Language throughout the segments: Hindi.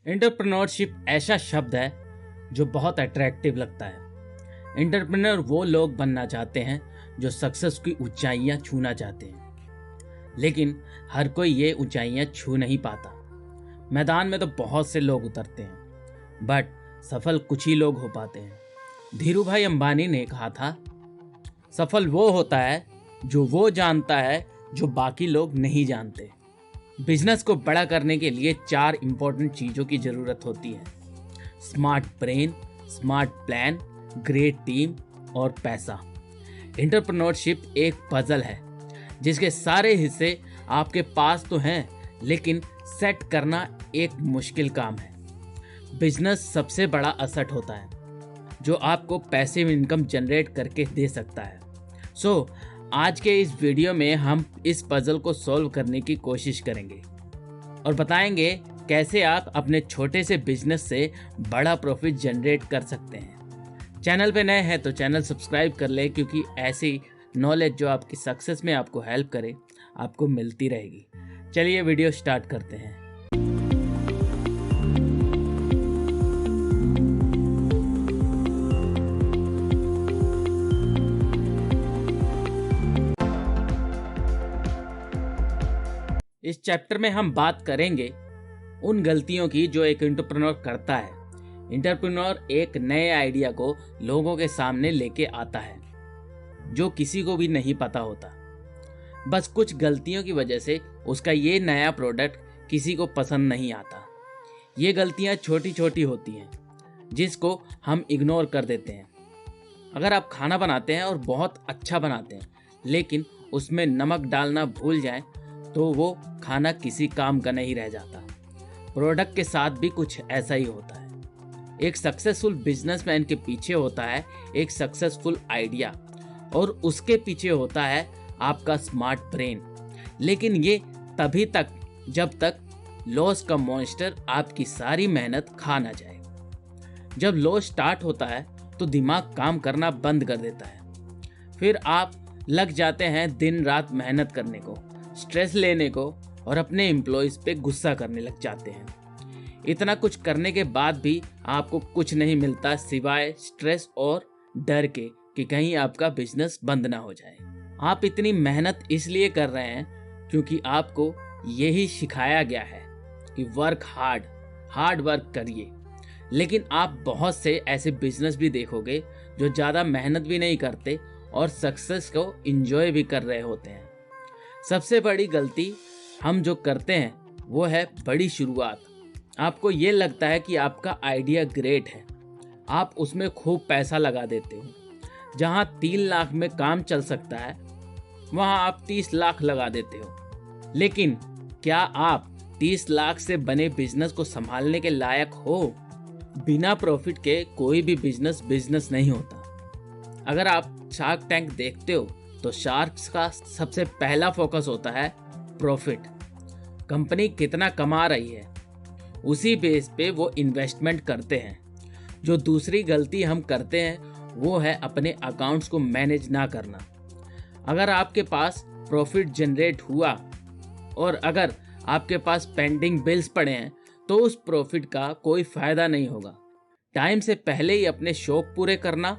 एंटरप्रेन्योरशिप ऐसा शब्द है जो बहुत अट्रैक्टिव लगता है। एंटरप्रेन्योर वो लोग बनना चाहते हैं जो सक्सेस की ऊंचाइयां छूना चाहते हैं, लेकिन हर कोई ये ऊंचाइयां छू नहीं पाता। मैदान में तो बहुत से लोग उतरते हैं, बट सफल कुछ ही लोग हो पाते हैं। धीरू भाई अंबानी ने कहा था, सफल वो होता है जो वो जानता है जो बाकी लोग नहीं जानते। बिजनेस को बड़ा करने के लिए 4 इंपॉर्टेंट चीज़ों की ज़रूरत होती है: smart brain, smart plan, great team और पैसा। एंटरप्रेन्योरशिप एक पजल है जिसके सारे हिस्से आपके पास तो हैं, लेकिन सेट करना एक मुश्किल काम है। बिजनेस सबसे बड़ा असेट होता है जो आपको पैसिव इनकम जनरेट करके दे सकता है। आज के इस वीडियो में हम इस पजल को सॉल्व करने की कोशिश करेंगे और बताएंगे कैसे आप अपने छोटे से बिजनेस से बड़ा प्रॉफिट जनरेट कर सकते हैं। चैनल पे नए हैं तो चैनल सब्सक्राइब कर ले, क्योंकि ऐसी नॉलेज जो आपकी सक्सेस में आपको हेल्प करे आपको मिलती रहेगी। चलिए वीडियो स्टार्ट करते हैं। इस चैप्टर में हम बात करेंगे उन गलतियों की जो एक एंटरप्रेन्योर करता है। एंटरप्रेन्योर एक नए आइडिया को लोगों के सामने लेके आता है जो किसी को भी नहीं पता होता। बस कुछ गलतियों की वजह से उसका ये नया प्रोडक्ट किसी को पसंद नहीं आता। ये गलतियाँ छोटी छोटी होती हैं जिसको हम इग्नोर कर देते हैं। अगर आप खाना बनाते हैं और बहुत अच्छा बनाते हैं, लेकिन उसमें नमक डालना भूल जाएं, तो वो खाना किसी काम का नहीं रह जाता। प्रोडक्ट के साथ भी कुछ ऐसा ही होता है। एक सक्सेसफुल बिजनेसमैन के पीछे होता है एक सक्सेसफुल आइडिया, और उसके पीछे होता है आपका स्मार्ट ब्रेन। लेकिन ये तभी तक जब तक लॉस का मॉन्स्टर आपकी सारी मेहनत खा ना जाए। जब लॉस स्टार्ट होता है तो दिमाग काम करना बंद कर देता है। फिर आप लग जाते हैं दिन रात मेहनत करने को, स्ट्रेस लेने को और अपने एम्प्लॉयज़ पे गुस्सा करने लग जाते हैं। इतना कुछ करने के बाद भी आपको कुछ नहीं मिलता सिवाय स्ट्रेस और डर के कि कहीं आपका बिजनेस बंद ना हो जाए। आप इतनी मेहनत इसलिए कर रहे हैं क्योंकि आपको यही सिखाया गया है कि हार्ड वर्क करिए। लेकिन आप बहुत से ऐसे बिजनेस भी देखोगे जो ज़्यादा मेहनत भी नहीं करते और सक्सेस को एंजॉय भी कर रहे होते हैं। सबसे बड़ी गलती हम जो करते हैं वो है बड़ी शुरुआत। आपको ये लगता है कि आपका आइडिया ग्रेट है, आप उसमें खूब पैसा लगा देते हो। जहाँ 3 लाख में काम चल सकता है वहाँ आप 30 लाख लगा देते हो। लेकिन क्या आप 30 लाख से बने बिजनेस को संभालने के लायक हो? बिना प्रॉफिट के कोई भी बिजनेस नहीं होता। अगर आप शार्क टैंक देखते हो तो शार्क्स का सबसे पहला फोकस होता है प्रॉफिट। कंपनी कितना कमा रही है उसी बेस पे वो इन्वेस्टमेंट करते हैं। जो दूसरी गलती हम करते हैं वो है अपने अकाउंट्स को मैनेज ना करना। अगर आपके पास प्रॉफिट जनरेट हुआ और अगर आपके पास पेंडिंग बिल्स पड़े हैं तो उस प्रॉफिट का कोई फायदा नहीं होगा। टाइम से पहले ही अपने शौक पूरे करना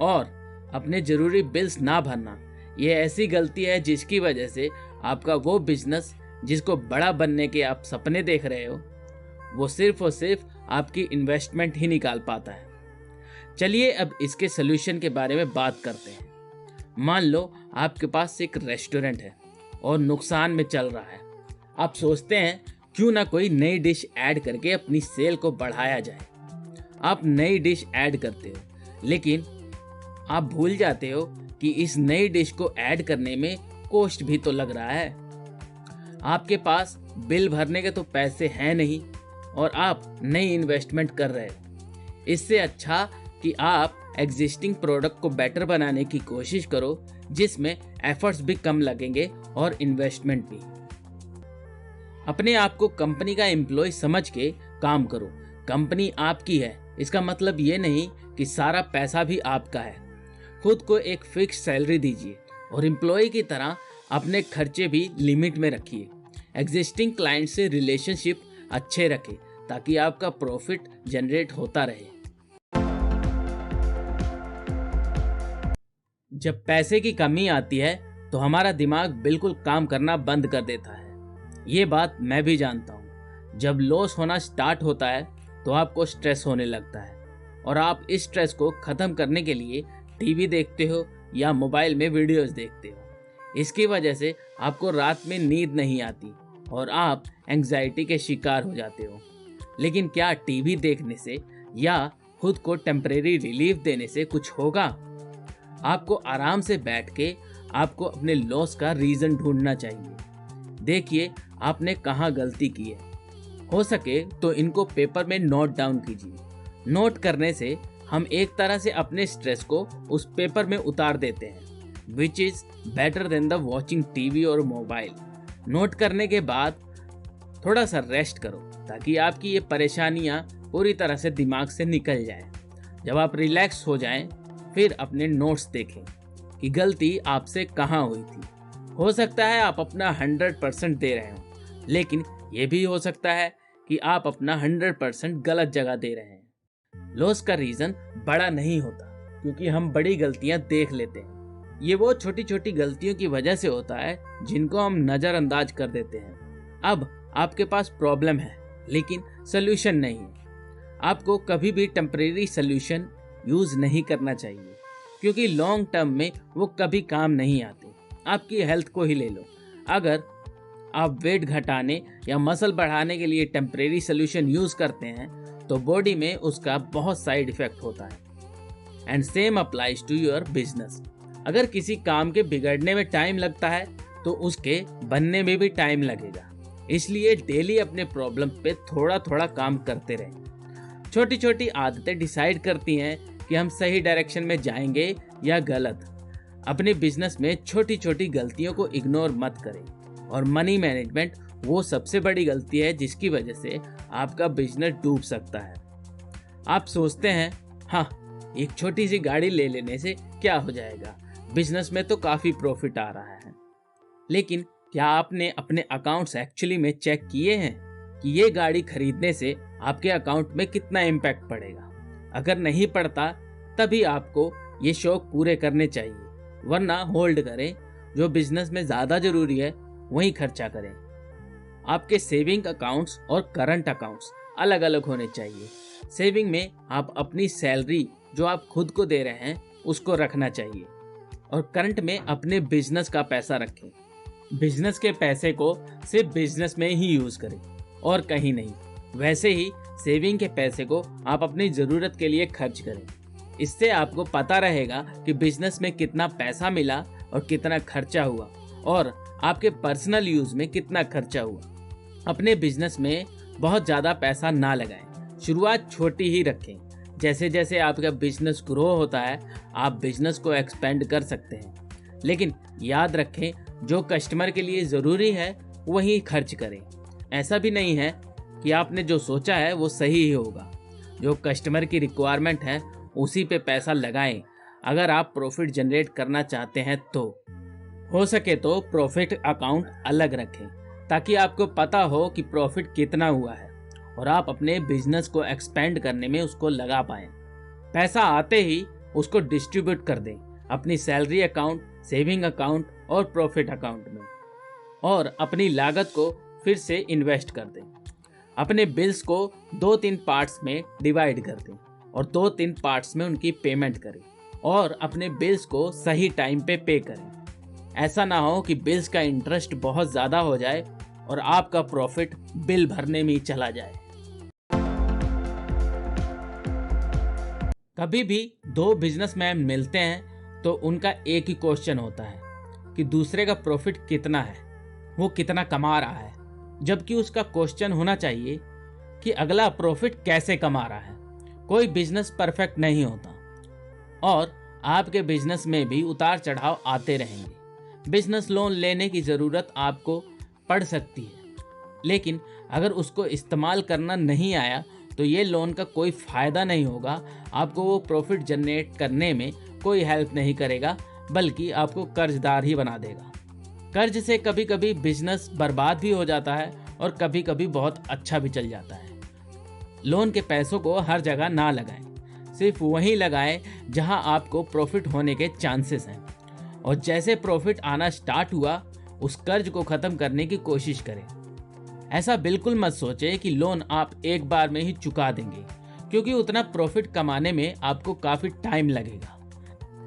और अपने जरूरी बिल्स ना भरना, ये ऐसी गलती है जिसकी वजह से आपका वो बिजनेस जिसको बड़ा बनने के आप सपने देख रहे हो वो सिर्फ और सिर्फ आपकी इन्वेस्टमेंट ही निकाल पाता है। चलिए अब इसके सलूशन के बारे में बात करते हैं। मान लो आपके पास एक रेस्टोरेंट है और नुकसान में चल रहा है। आप सोचते हैं क्यों ना कोई नई डिश ऐड करके अपनी सेल को बढ़ाया जाए। आप नई डिश ऐड करते हो, लेकिन आप भूल जाते हो कि इस नई डिश को ऐड करने में कॉस्ट भी तो लग रहा है। आपके पास बिल भरने के तो पैसे हैं नहीं और आप नई इन्वेस्टमेंट कर रहे हो। इससे अच्छा कि आप एग्जिस्टिंग प्रोडक्ट को बेटर बनाने की कोशिश करो जिसमें एफर्ट्स भी कम लगेंगे और इन्वेस्टमेंट भी। अपने आप को कंपनी का एम्प्लॉय समझ के काम करो। कंपनी आपकी है इसका मतलब ये नहीं कि सारा पैसा भी आपका है। खुद को एक फिक्स सैलरी दीजिए और एम्प्लॉय की तरह अपने खर्चे भी लिमिट में रखिए। एग्जिस्टिंग क्लाइंट से रिलेशनशिप अच्छे रखें ताकि आपका प्रॉफिट जनरेट होता रहे। जब पैसे की कमी आती है तो हमारा दिमाग बिल्कुल काम करना बंद कर देता है। ये बात मैं भी जानता हूँ। जब लॉस होना स्टार्ट होता है तो आपको स्ट्रेस होने लगता है और आप इस स्ट्रेस को ख़त्म करने के लिए टीवी देखते हो या मोबाइल में वीडियोस देखते हो। इसकी वजह से आपको रात में नींद नहीं आती और आप एंग्जाइटी के शिकार हो जाते हो। लेकिन क्या टीवी देखने से या खुद को टेम्परेरी रिलीफ देने से कुछ होगा? आपको आराम से बैठ के आपको अपने लॉस का रीज़न ढूंढना चाहिए। देखिए आपने कहाँ गलती की है। हो सके तो इनको पेपर में नोट डाउन कीजिए। नोट करने से हम एक तरह से अपने स्ट्रेस को उस पेपर में उतार देते हैं, which is better than the watching TV और मोबाइल। नोट करने के बाद थोड़ा सा रेस्ट करो ताकि आपकी ये परेशानियाँ पूरी तरह से दिमाग से निकल जाएं। जब आप रिलैक्स हो जाएं, फिर अपने नोट्स देखें कि गलती आपसे कहाँ हुई थी। हो सकता है आप अपना 100% दे रहे हो, लेकिन ये भी हो सकता है कि आप अपना 100% गलत जगह दे रहे हैं। लॉस का रीज़न बड़ा नहीं होता क्योंकि हम बड़ी गलतियां देख लेते हैं। ये वो छोटी छोटी गलतियों की वजह से होता है जिनको हम नज़रअंदाज कर देते हैं। अब आपके पास प्रॉब्लम है लेकिन सोल्यूशन नहीं है। आपको कभी भी टेम्परेरी सोल्यूशन यूज़ नहीं करना चाहिए क्योंकि लॉन्ग टर्म में वो कभी काम नहीं आते। आपकी हेल्थ को ही ले लो। अगर आप वेट घटाने या मसल बढ़ाने के लिए टेम्परेरी सोल्यूशन यूज़ करते हैं तो बॉडी में उसका बहुत साइड इफेक्ट होता है। And same applies to your business. अगर किसी काम के बिगड़ने में टाइम लगता है तो उसके बनने में भी टाइम लगेगा। इसलिए डेली अपने प्रॉब्लम पे थोड़ा थोड़ा काम करते रहें। छोटी छोटी आदतें डिसाइड करती हैं कि हम सही डायरेक्शन में जाएंगे या गलत। अपने बिजनेस में छोटी छोटी गलतियों को इग्नोर मत करें। और मनी मैनेजमेंट वो सबसे बड़ी गलती है जिसकी वजह से आपका बिजनेस डूब सकता है। आप सोचते हैं हाँ, एक छोटी सी गाड़ी ले लेने से क्या हो जाएगा, बिजनेस में तो काफ़ी प्रॉफिट आ रहा है। लेकिन क्या आपने अपने अकाउंट्स एक्चुअली में चेक किए हैं कि ये गाड़ी खरीदने से आपके अकाउंट में कितना इम्पैक्ट पड़ेगा? अगर नहीं पड़ता तभी आपको ये शौक पूरे करने चाहिए, वरना होल्ड करें। जो बिजनेस में ज़्यादा ज़रूरी है वहीं खर्चा करें। आपके सेविंग अकाउंट्स और करंट अकाउंट्स अलग अलग होने चाहिए। सेविंग में आप अपनी सैलरी जो आप खुद को दे रहे हैं उसको रखना चाहिए और करंट में अपने बिजनेस का पैसा रखें। बिजनेस के पैसे को सिर्फ बिजनेस में ही यूज़ करें और कहीं नहीं। वैसे ही सेविंग के पैसे को आप अपनी ज़रूरत के लिए खर्च करें। इससे आपको पता रहेगा कि बिजनेस में कितना पैसा मिला और कितना खर्चा हुआ और आपके पर्सनल यूज़ में कितना खर्चा हुआ। अपने बिजनेस में बहुत ज़्यादा पैसा ना लगाएं। शुरुआत छोटी ही रखें। जैसे जैसे आपका बिजनेस ग्रो होता है आप बिजनेस को एक्सपेंड कर सकते हैं। लेकिन याद रखें, जो कस्टमर के लिए ज़रूरी है वही खर्च करें। ऐसा भी नहीं है कि आपने जो सोचा है वो सही ही होगा। जो कस्टमर की रिक्वायरमेंट है उसी पे पैसा लगाएं। अगर आप प्रॉफिट जनरेट करना चाहते हैं तो हो सके तो प्रॉफिट अकाउंट अलग रखें ताकि आपको पता हो कि प्रॉफिट कितना हुआ है और आप अपने बिजनेस को एक्सपेंड करने में उसको लगा पाएं। पैसा आते ही उसको डिस्ट्रीब्यूट कर दें अपनी सैलरी अकाउंट, सेविंग अकाउंट और प्रॉफिट अकाउंट में, और अपनी लागत को फिर से इन्वेस्ट कर दें। अपने बिल्स को 2-3 पार्ट्स में डिवाइड कर दें और 2-3 पार्ट्स में उनकी पेमेंट करें और अपने बिल्स को सही टाइम पे पे करें। ऐसा ना हो कि बिल्स का इंटरेस्ट बहुत ज़्यादा हो जाए और आपका प्रॉफिट बिल भरने में ही चला जाए। कभी भी दो बिजनेसमैन मिलते हैं तो उनका एक ही क्वेश्चन होता है कि दूसरे का प्रॉफिट कितना है, वो कितना कमा रहा है, जबकि उसका क्वेश्चन होना चाहिए कि अगला प्रॉफिट कैसे कमा रहा है। कोई बिजनेस परफेक्ट नहीं होता और आपके बिजनेस में भी उतार चढ़ाव आते रहेंगे। बिजनेस लोन लेने की ज़रूरत आपको पड़ सकती है, लेकिन अगर उसको इस्तेमाल करना नहीं आया तो ये लोन का कोई फ़ायदा नहीं होगा। आपको वो प्रॉफिट जनरेट करने में कोई हेल्प नहीं करेगा, बल्कि आपको कर्जदार ही बना देगा। कर्ज से कभी कभी बिजनेस बर्बाद भी हो जाता है और कभी कभी बहुत अच्छा भी चल जाता है। लोन के पैसों को हर जगह ना लगाएं, सिर्फ वहीं लगाएं जहां आपको प्रॉफिट होने के चांसेस हैं। और जैसे प्रॉफिट आना स्टार्ट हुआ उस कर्ज को ख़त्म करने की कोशिश करें। ऐसा बिल्कुल मत सोचें कि लोन आप एक बार में ही चुका देंगे, क्योंकि उतना प्रॉफिट कमाने में आपको काफ़ी टाइम लगेगा,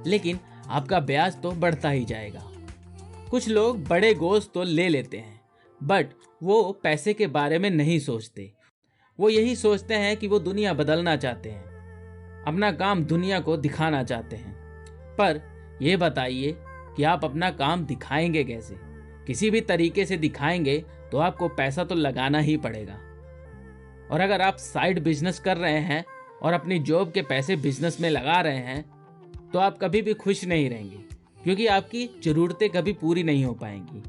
लेकिन आपका ब्याज तो बढ़ता ही जाएगा। कुछ लोग बड़े गोल्स तो ले लेते हैं, बट वो पैसे के बारे में नहीं सोचते। वो यही सोचते हैं कि वो दुनिया बदलना चाहते हैं, अपना काम दुनिया को दिखाना चाहते हैं। पर ये बताइए कि आप अपना काम दिखाएंगे कैसे? किसी भी तरीके से दिखाएंगे तो आपको पैसा तो लगाना ही पड़ेगा। और अगर आप साइड बिजनेस कर रहे हैं और अपनी जॉब के पैसे बिजनेस में लगा रहे हैं तो आप कभी भी खुश नहीं रहेंगे, क्योंकि आपकी ज़रूरतें कभी पूरी नहीं हो पाएंगी।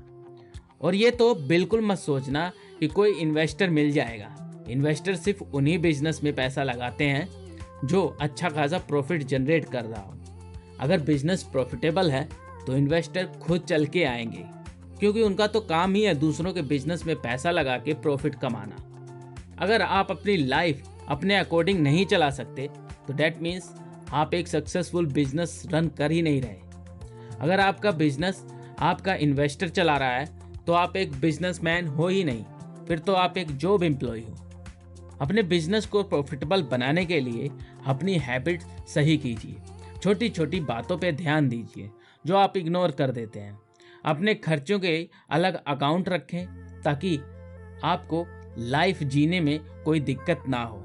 और ये तो बिल्कुल मत सोचना कि कोई इन्वेस्टर मिल जाएगा। इन्वेस्टर सिर्फ उन्हीं बिजनेस में पैसा लगाते हैं जो अच्छा खासा प्रॉफिट जनरेट कर रहा हो। अगर बिजनेस प्रॉफिटेबल है तो इन्वेस्टर खुद चल के आएंगे, क्योंकि उनका तो काम ही है दूसरों के बिजनेस में पैसा लगा के प्रॉफिट कमाना। अगर आप अपनी लाइफ अपने अकॉर्डिंग नहीं चला सकते तो डैट मीन्स आप एक सक्सेसफुल बिजनेस रन कर ही नहीं रहे। अगर आपका बिजनेस आपका इन्वेस्टर चला रहा है तो आप एक बिजनेसमैन हो ही नहीं, फिर तो आप एक जॉब एम्प्लॉय हो। अपने बिजनेस को प्रॉफिटेबल बनाने के लिए अपनी हैबिट सही कीजिए। छोटी छोटी बातों पे ध्यान दीजिए जो आप इग्नोर कर देते हैं। अपने खर्चों के अलग अकाउंट रखें ताकि आपको लाइफ जीने में कोई दिक्कत ना हो।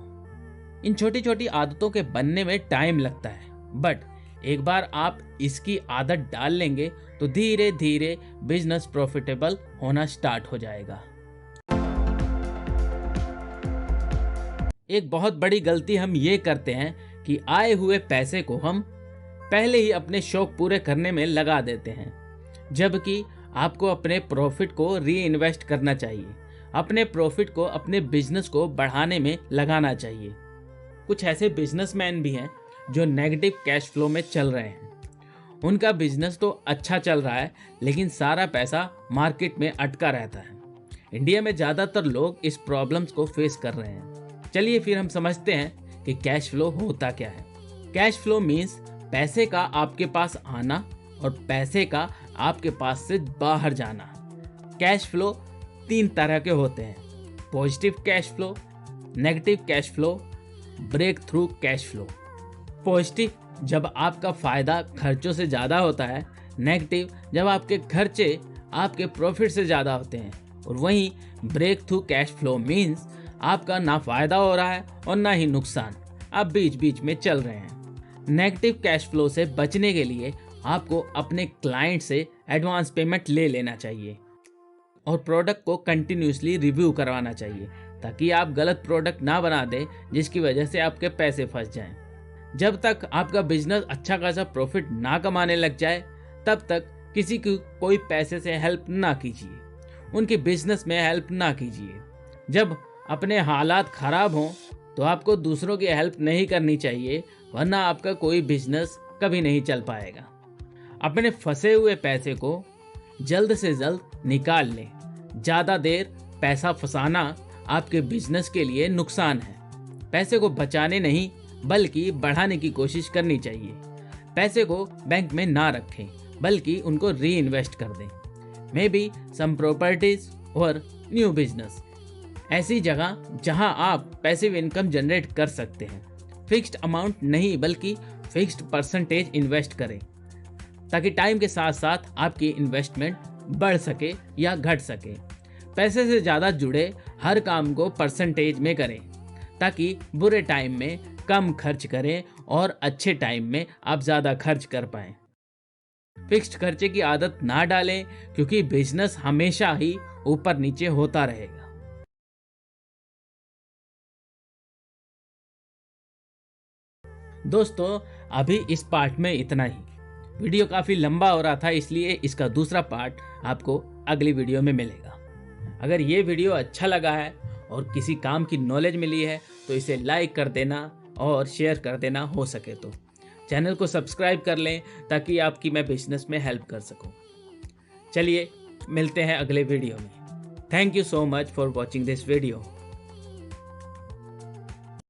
इन छोटी छोटी आदतों के बनने में टाइम लगता है, बट एक बार आप इसकी आदत डाल लेंगे तो धीरे धीरे बिजनेस प्रॉफिटेबल होना स्टार्ट हो जाएगा। एक बहुत बड़ी गलती हम ये करते हैं कि आए हुए पैसे को हम पहले ही अपने शौक पूरे करने में लगा देते हैं, जबकि आपको अपने प्रॉफिट को री इन्वेस्ट करना चाहिए। अपने प्रॉफिट को अपने बिजनेस को बढ़ाने में लगाना चाहिए। कुछ ऐसे बिजनेसमैन भी हैं जो नेगेटिव कैश फ्लो में चल रहे हैं। उनका बिजनेस तो अच्छा चल रहा है, लेकिन सारा पैसा मार्केट में अटका रहता है। इंडिया में ज़्यादातर लोग इस प्रॉब्लम्स को फेस कर रहे हैं। चलिए फिर हम समझते हैं कि कैश फ्लो होता क्या है। कैश फ्लो मीन्स पैसे का आपके पास आना और पैसे का आपके पास से बाहर जाना। कैश फ्लो 3 तरह के होते हैं: positive cash flow, negative cash flow, break through cash flow. Positive जब आपका फायदा खर्चों से ज़्यादा होता है, नेगेटिव जब आपके खर्चे आपके प्रॉफिट से ज़्यादा होते हैं, और वहीं break through cash flow means आपका ना फायदा हो रहा है और ना ही नुकसान, आप बीच बीच में चल रहे हैं। नेगेटिव कैश फ्लो से बचने के लिए आपको अपने क्लाइंट से एडवांस पेमेंट ले लेना चाहिए और प्रोडक्ट को कंटिन्यूसली रिव्यू करवाना चाहिए, ताकि आप गलत प्रोडक्ट ना बना दें जिसकी वजह से आपके पैसे फंस जाएं। जब तक आपका बिजनेस अच्छा खासा प्रॉफिट ना कमाने लग जाए तब तक किसी की कोई पैसे से हेल्प ना कीजिए, उनके बिजनेस में हेल्प ना कीजिए। जब अपने हालात खराब हों तो आपको दूसरों की हेल्प नहीं करनी चाहिए, वरना आपका कोई बिजनेस कभी नहीं चल पाएगा। अपने फंसे हुए पैसे को जल्द से जल्द निकाल लें। ज़्यादा देर पैसा फंसाना आपके बिजनेस के लिए नुकसान है। पैसे को बचाने नहीं बल्कि बढ़ाने की कोशिश करनी चाहिए। पैसे को बैंक में ना रखें बल्कि उनको री इन्वेस्ट कर दें। मे बी सम प्रॉपर्टीज और न्यू बिजनेस, ऐसी जगह जहां आप पैसिव इनकम जनरेट कर सकते हैं। फिक्स्ड अमाउंट नहीं बल्कि फिक्स्ड परसेंटेज इन्वेस्ट करें, ताकि टाइम के साथ साथ आपकी इन्वेस्टमेंट बढ़ सके या घट सके। पैसे से ज़्यादा जुड़े हर काम को परसेंटेज में करें, ताकि बुरे टाइम में कम खर्च करें और अच्छे टाइम में आप ज़्यादा खर्च कर पाएं। फिक्स्ड खर्चे की आदत ना डालें, क्योंकि बिजनेस हमेशा ही ऊपर नीचे होता रहेगा। दोस्तों, अभी इस पार्ट में इतना ही। वीडियो काफ़ी लंबा हो रहा था, इसलिए इसका दूसरा पार्ट आपको अगली वीडियो में मिलेगा। अगर ये वीडियो अच्छा लगा है और किसी काम की नॉलेज मिली है तो इसे लाइक कर देना और शेयर कर देना, हो सके तो चैनल को सब्सक्राइब कर लें ताकि आपकी मैं बिजनेस में हेल्प कर सकूं। चलिए मिलते हैं अगले वीडियो में। Thank you so much for watching this video.